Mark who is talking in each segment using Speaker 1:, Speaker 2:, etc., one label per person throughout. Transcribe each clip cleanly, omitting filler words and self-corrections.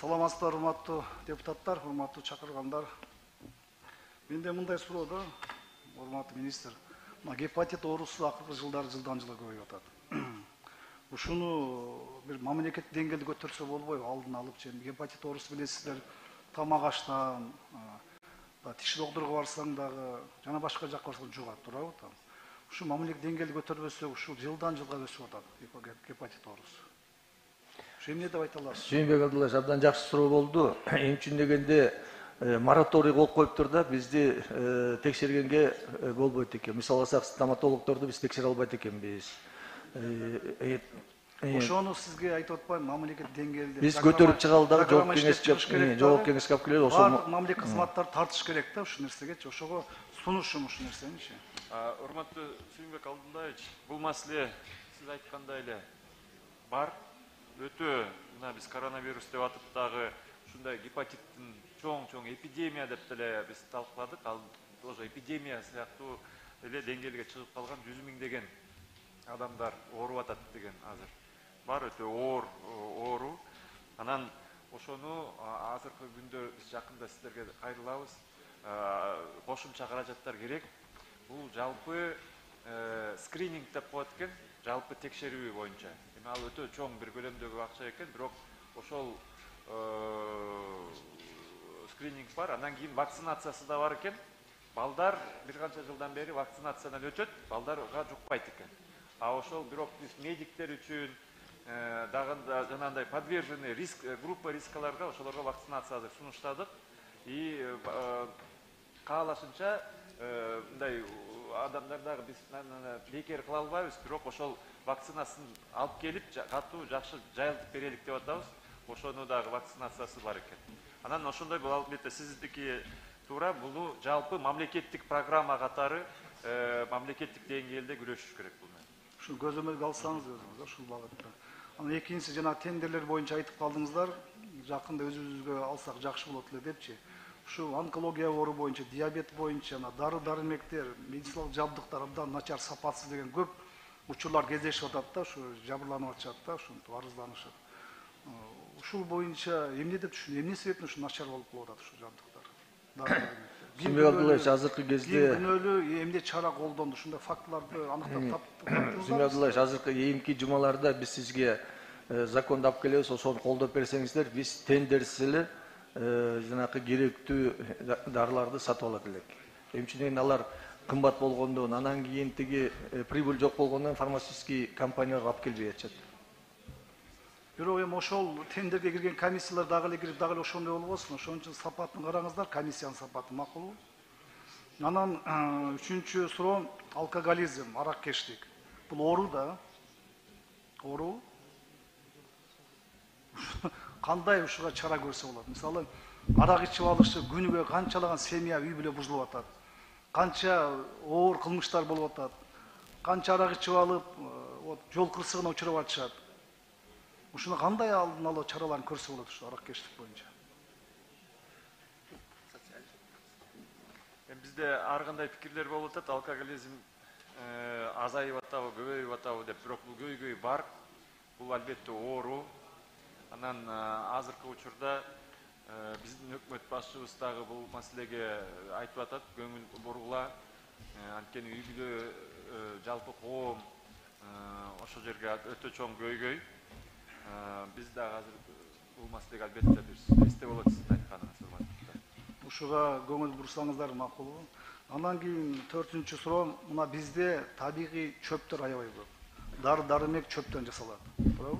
Speaker 1: Саламатсыздар, урматтуу депутаттар, урматтуу чакыргандар. Менде мындай суроо да, урматтуу министр. Гепатит оорусу акыркы жылдары жылдан жылга көбөйүп атат. Ушуну бир мамлекет деңгээлде көтөрсө болбойбу, алдын алып, гепатит оорусу билесиздер, тамак аштан, тиш доктурга барсаң дагы, жана башка жакка барсаң жугат, туурабы? Ушу мамлекет деңгээлде көтөрбөсөк, ушул жылдан жылга өсүп атат гепатит оорусу. Эмне деп айта аласыз?
Speaker 2: Сүйүнбек Абдуллаевич, абдан жакшы суроо болду. Эми үчүн дегенде мораторий коюп коюптур да, бизди текшергенге болбойт экен. Мисалы алсак, стоматологдорду биз текшере албайт экенбиз.
Speaker 1: Ошону сизге айтып атпайм, мамлекет деңгээлде.
Speaker 2: Биз көтөрүп чыгалы дагы жооп кеңешке алып келели.
Speaker 1: Баардык мамлекет кызматтар тартыш керек да ушул нерсегечи. Ошого сунушум ушул нерсеничи.
Speaker 3: Урматтуу Сүйүнбек Абдуллаевич, бул маселе сиз айткандай эле бар. Өтө мына биз коронавирус деп атып дагы ушундай гепатиттин чоң эпидемия деп деле биз талкууладык. Ал тоже эпидемия сыяктуу эле деңгээлге чыгып калган 100 миңдеген адамдар ооруп атат деген азыр бар, өтө оор оору. Анан ошону азыркы күндө биз жакында сиздерге кайрылабыз. Кошумча каражаттар керек. Бул жалпы скрининг деп коет экен, жалпы текшерүү боюнча. Ал өтө чоң бир көлөмдөгү акча экен, бирок ошол скрининг бар. Андан кийин вакцинациясы да бар экен. Балдар бир канча жылдан бери вакцинациядан өтөт, балдарга жукпайт экен. А ошол бирок биз медиктер үчүн дагы жанагындай подверженный риск группа рискаларга ошолорго вакцинация азыр сунуштадык. И каалашынча мындай адамдардагы биз бекер кыла албайбыз, бирок ошол вакцинасын алып келип, катуу жакшы жайылтып берелик деп атабыз. Ошону дагы вакцинациясы бар экен. Анан ошондой бул албетте сиздики туура, бул жалпы мамлекеттик программа катары мамлекеттик деңгээлде күрөшүш керек бул менен.
Speaker 1: Ушул көзөмөлгө алсаңыз өзүңүз ушул багытта. Анан экинчиси жана тендерлер боюнча айтып калдыңыздар. Жакында өзүбүзгө алсак жакшы болот эле депчи. Ушул онкология оору боюнча, диабет боюнча, дары-дармектер, медициналык жабдыктар абдан начар, сапатсыз деген көп учурлар кездешип атат да, ушу жабырланып атышат да, ушинтип арызданышып. Ушул боюнча эмне деп түшүнөт? Эмне себептен ушу начар болуп калып атат ушул жабдыктар?
Speaker 2: Сүйүнбек Абдуллаевич, азыркы кезде
Speaker 1: күнөөлүү эмне чара колдонду? Ушундай фактыларды аныктап таптыңызбы?
Speaker 2: Сүйүнбек Абдуллаевич, азыркы эми жумаларда биз сизге законду алып келебиз, ошону колдоп берсеңиздер, биз тендерсиз эле жанакы керектүү дарыларды сатып алат элек. Эми үчүн алар кымбат болгондон, анан кийин тиги прибыль жок болгондон фармацевтический компанияларга алып келбей атышат.
Speaker 1: Бирок эми ошол тендерге кирген комиссиялар дагы эле кирип, дагы эле ошондой болбосун. Ошон үчүн сапатын караңыздар, комиссиянын сапаты макулбу? Анан үчүнчү суроо алкоголизм, араккештик. Бул оору да. Оору. Кандай ушуга чара көрсө болот? Мисалы, арак ичип алышы күнүгө канчалаган семья үй бүлө бузулуп атат. Канча оор кылмыштар болуп атат. Канча арак ичип алып, жол кырсыгына учурап атышат. Ушуну кандай алдын алуу чараларын көрсө болот ушу араккештик боюнча?
Speaker 3: Бизде ар кандай пикирлер болуп атат, алкоголизм азайып атабы, көбөйүп атабы деп, бирок бул көйгөй бар. Бул албетте оору. Анан азыркы учурда биздин өкмөт башчыбыз дагы бул маселеге айтып атат, көңүл бургула. Анткени үй бүлө жалпы коом ошол жерге өтө чоң көйгөй. Биз дагы азыр бул маселеге албетте бир эсте болот сиздин айтканыңыз.
Speaker 1: Ушуга көңүл бурсаңыздар макулбу? Андан кийин 4-чү суроо, мына бизде табигый чөптөр аябай көп. Дары-дармек чөптөн жасалат. Туурабы?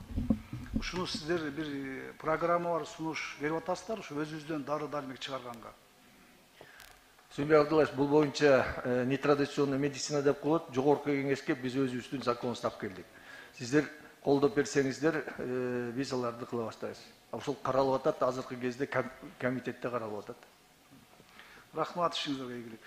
Speaker 1: Ушуну сиздер бир программа бар, сунуш берип атасыздар, ушу өзүбүздөн дары-дармек чыгарганга.
Speaker 2: Сүйүнбек Абдуллаевич, бул боюнча нетрадиционный медицина деп коет, жогорку кеңешке биз өзүбүздүн законубузду алып келдик. Сиздер колдоп берсеңиздер, биз аларды кыла баштайбыз. Ошол каралып атат, азыркы кезде комитетте каралып атат.
Speaker 1: Рахмат, ишиңизге ийгилик.